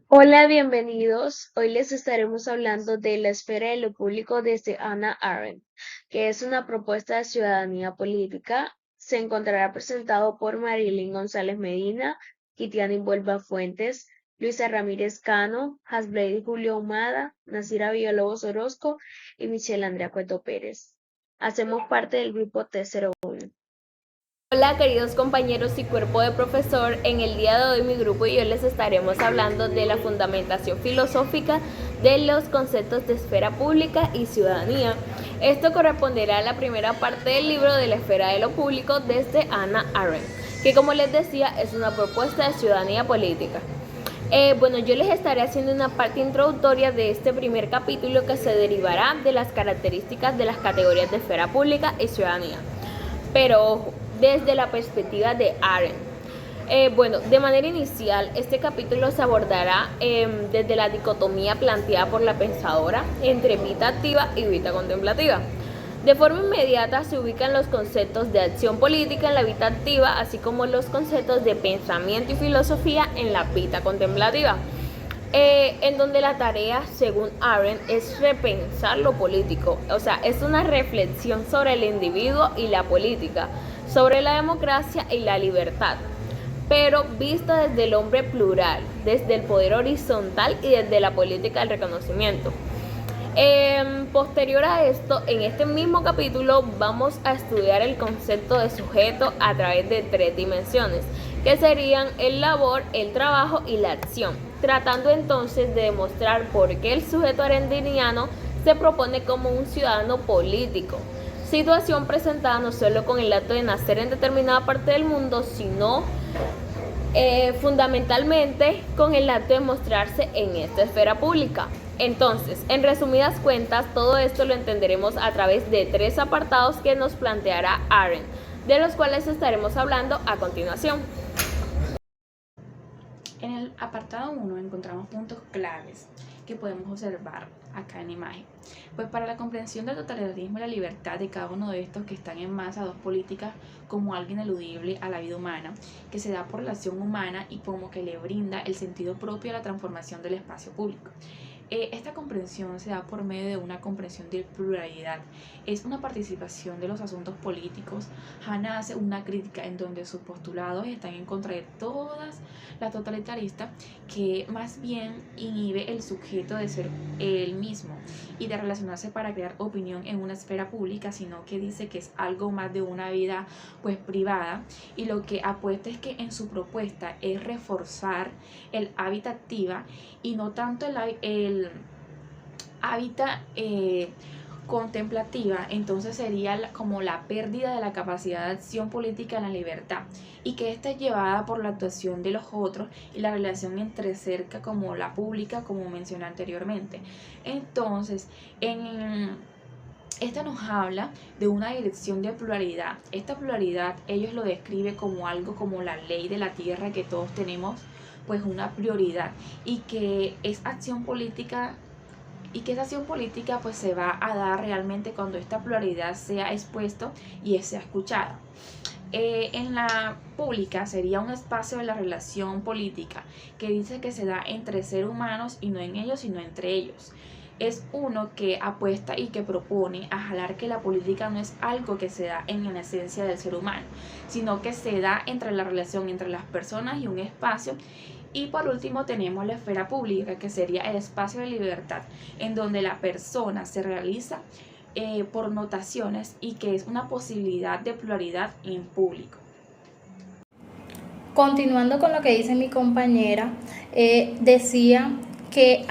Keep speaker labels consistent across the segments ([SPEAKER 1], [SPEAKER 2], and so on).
[SPEAKER 1] Hola, bienvenidos. Hoy les estaremos hablando de la esfera de lo público desde Hannah Arendt, que es una propuesta de ciudadanía política. Se encontrará presentado por Marilyn González Medina, Kitiana Invuelva Fuentes, Luisa Ramírez Cano, Hasblady Julio Ahumada, Nasira Villalobos Orozco y Michelle Andrea Cueto Pérez. Hacemos parte del grupo T01.
[SPEAKER 2] Hola queridos compañeros y cuerpo de profesor, en el día de hoy mi grupo y yo les estaremos hablando de la fundamentación filosófica de los conceptos de esfera pública y ciudadanía. Esto corresponderá a la primera parte del libro de la esfera de lo público desde Hannah Arendt, que como les decía es una propuesta de ciudadanía política. Yo les estaré haciendo una parte introductoria de este primer capítulo que se derivará de las características de las categorías de esfera pública y ciudadanía. Pero ojo, desde la perspectiva de Arendt. De manera inicial, este capítulo se abordará desde la dicotomía planteada por la pensadora entre vida activa y vida contemplativa. De forma inmediata se ubican los conceptos de acción política en la vida activa, así como los conceptos de pensamiento y filosofía en la vida contemplativa. En donde la tarea, según Arendt, es repensar lo político, o sea, es una reflexión sobre el individuo y la política, sobre la democracia y la libertad, pero vista desde el hombre plural, desde el poder horizontal y desde la política del reconocimiento. Posterior a esto, en este mismo capítulo vamos a estudiar el concepto de sujeto a través de tres dimensiones, que serían el labor, el trabajo y la acción, tratando entonces de demostrar por qué el sujeto arendiniano se propone como un ciudadano político, situación presentada no solo con el acto de nacer en determinada parte del mundo, sino fundamentalmente con el acto de mostrarse en esta esfera pública. Entonces, en resumidas cuentas, todo esto lo entenderemos a través de tres apartados que nos planteará Arendt, de los cuales estaremos hablando a continuación.
[SPEAKER 3] En el apartado 1 encontramos puntos claves que podemos observar acá en la imagen. Pues para la comprensión del totalitarismo y la libertad de cada uno de estos que están en masa, dos políticas como algo ineludible a la vida humana, que se da por la acción humana y como que le brinda el sentido propio a la transformación del espacio público. Esta comprensión se da por medio de una comprensión de pluralidad. Es una participación de los asuntos políticos. Hannah hace una crítica en donde sus postulados están en contra de todas las totalitaristas, que más bien inhibe el sujeto de ser él mismo y de relacionarse para crear opinión en una esfera pública, sino que dice que es algo más de una vida pues privada, y lo que apuesta es que en su propuesta es reforzar el hábitat activa y no tanto el hábitat contemplativa. Entonces sería como la pérdida de la capacidad de acción política en la libertad, y que esta es llevada por la actuación de los otros y la relación entre cerca como la pública, como mencioné anteriormente. Entonces, esta nos habla de una dirección de pluralidad. Esta pluralidad ellos lo describen como algo como la ley de la tierra, que todos tenemos pues una prioridad, y que es acción política, y que esa acción política pues se va a dar realmente cuando esta pluralidad sea expuesto y sea escuchada. En la pública sería un espacio de la relación política que dice que se da entre seres humanos y no en ellos sino entre ellos. Es uno que apuesta y que propone a jalar que la política no es algo que se da en la esencia del ser humano, sino que se da entre la relación entre las personas y un espacio. Y por último tenemos la esfera pública, que sería el espacio de libertad, en donde la persona se realiza por notaciones y que es una posibilidad de pluralidad en público.
[SPEAKER 4] Continuando con lo que dice mi compañera, decía que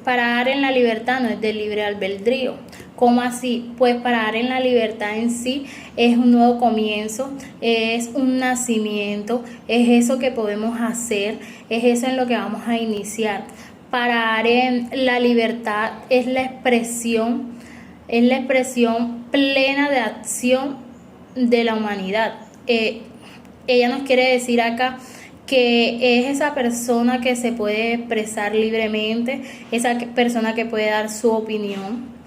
[SPEAKER 4] para Arendt la libertad no es de libre albedrío. ¿Cómo así? Pues para Arendt la libertad en sí es un nuevo comienzo, es un nacimiento, es eso que podemos hacer, es eso en lo que vamos a iniciar. Para Arendt la libertad es la expresión plena de acción de la humanidad. Ella nos quiere decir acá que es esa persona que se puede expresar libremente, esa persona que puede dar su opinión.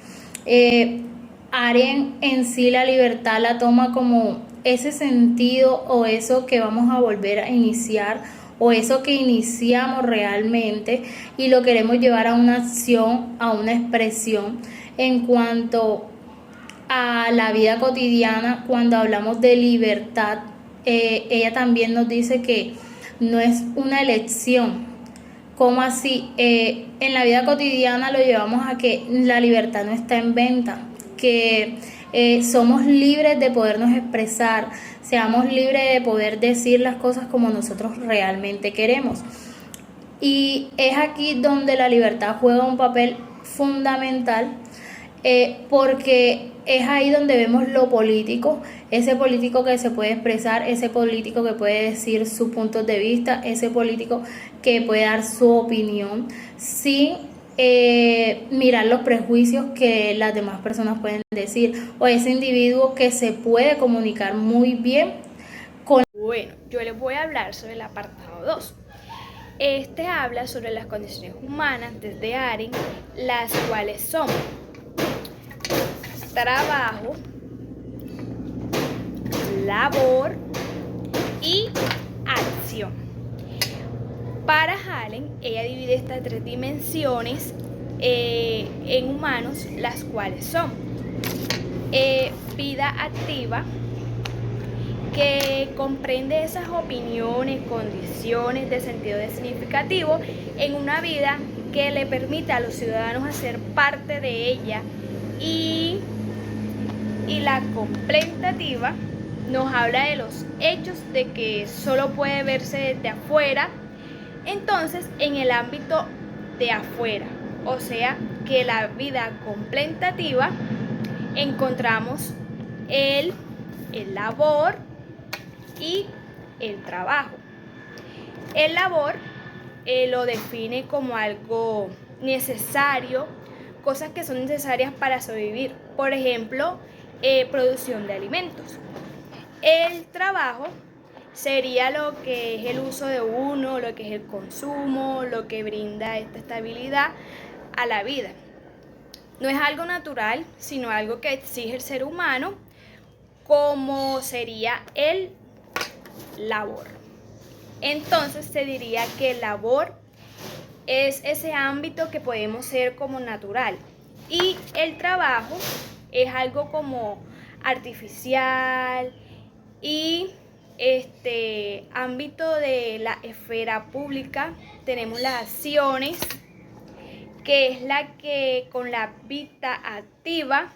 [SPEAKER 4] Arendt en sí la libertad la toma como ese sentido o eso que vamos a volver a iniciar o eso que iniciamos realmente y lo queremos llevar a una acción, a una expresión. En cuanto a la vida cotidiana, cuando hablamos de libertad, ella también nos dice que no es una elección. ¿Cómo así? En la vida cotidiana lo llevamos a que la libertad no está en venta, que somos libres de podernos expresar, seamos libres de poder decir las cosas como nosotros realmente queremos. Y es aquí donde la libertad juega un papel fundamental, porque es ahí donde vemos lo político, ese político que se puede expresar, ese político que puede decir sus puntos de vista, ese político que puede dar su opinión sin mirar los prejuicios que las demás personas pueden decir, o ese individuo que se puede comunicar muy bien con...
[SPEAKER 2] Bueno, yo les voy a hablar sobre el apartado 2. Este habla sobre las condiciones humanas desde Arendt, las cuales son trabajo, labor y acción. Para Halen, ella divide estas tres dimensiones en humanos, las cuales son vida activa, que comprende esas opiniones, condiciones de sentido de significativo en una vida que le permita a los ciudadanos hacer parte de ella, y la contemplativa nos habla de los hechos de que solo puede verse desde afuera, entonces en el ámbito de afuera, o sea que la vida contemplativa encontramos el labor y el trabajo. El labor lo define como algo necesario, cosas que son necesarias para sobrevivir, por ejemplo, producción de alimentos. El trabajo sería lo que es el uso de uno, lo que es el consumo, lo que brinda esta estabilidad a la vida. No es algo natural, sino algo que exige el ser humano, como sería el labor. Entonces se diría que el labor es ese ámbito que podemos ser como natural, y el trabajo es algo como artificial, y ámbito de la esfera pública tenemos las acciones, que es la que con la vida activa,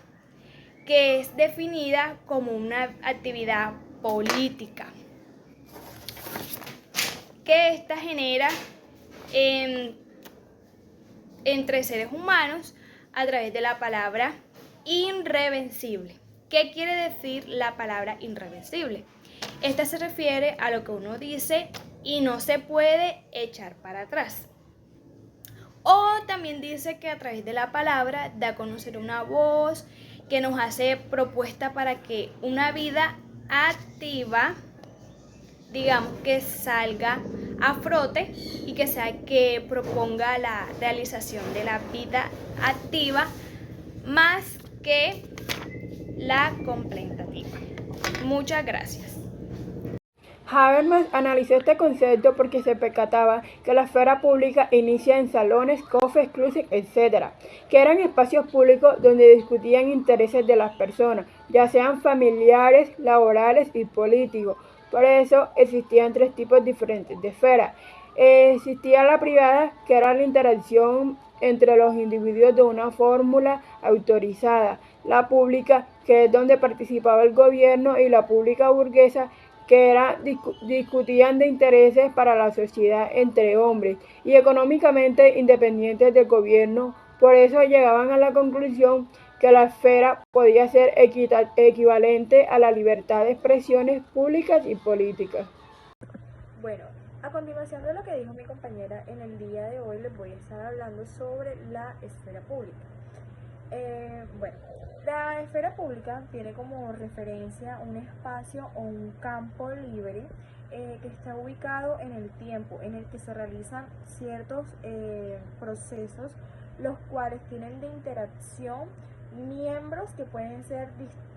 [SPEAKER 2] que es definida como una actividad política, que esta genera entre seres humanos a través de la palabra irreversible. ¿Qué quiere decir la palabra irreversible? Esta se refiere a lo que uno dice y no se puede echar para atrás. O también dice que a través de la palabra da a conocer una voz que nos hace propuesta para que una vida activa, digamos, que salga a frote y que sea que proponga la realización de la vida activa más que la contemplativa. Muchas gracias.
[SPEAKER 5] Habermas analizó este concepto porque se percataba que la esfera pública inicia en salones, cafés, clubes, etc., que eran espacios públicos donde discutían intereses de las personas, ya sean familiares, laborales y políticos. Por eso existían tres tipos diferentes de esfera. Existía la privada, que era la interacción entre los individuos de una fórmula autorizada; la pública, que es donde participaba el gobierno; y la pública burguesa, que discutían de intereses para la sociedad entre hombres y económicamente independientes del gobierno. Por eso llegaban a la conclusión que la esfera podía ser equivalente a la libertad de expresiones públicas y políticas.
[SPEAKER 6] Bueno, a continuación de lo que dijo mi compañera, en el día de hoy les voy a estar hablando sobre la esfera pública. La esfera pública tiene como referencia un espacio o un campo libre que está ubicado en el tiempo, en el que se realizan ciertos procesos, los cuales tienen de interacción miembros que pueden ser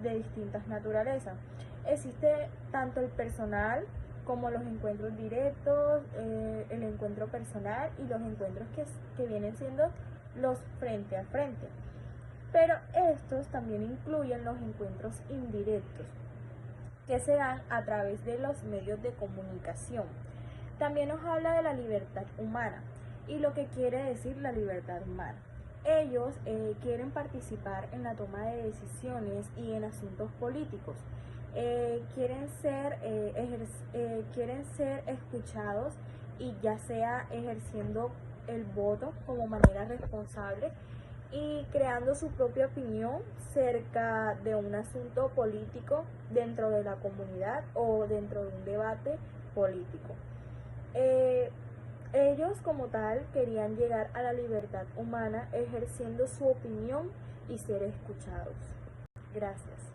[SPEAKER 6] de distintas naturalezas. Existe tanto el personal como los encuentros directos, el encuentro personal y los encuentros que vienen siendo los frente a frente. Pero estos también incluyen los encuentros indirectos, que se dan a través de los medios de comunicación. También nos habla de la libertad humana y lo que quiere decir la libertad humana. Ellos quieren participar en la toma de decisiones y en asuntos políticos. Quieren ser escuchados, y ya sea ejerciendo el voto como manera responsable y creando su propia opinión cerca de un asunto político dentro de la comunidad o dentro de un debate político. Ellos como tal querían llegar a la libertad humana ejerciendo su opinión y ser escuchados. Gracias.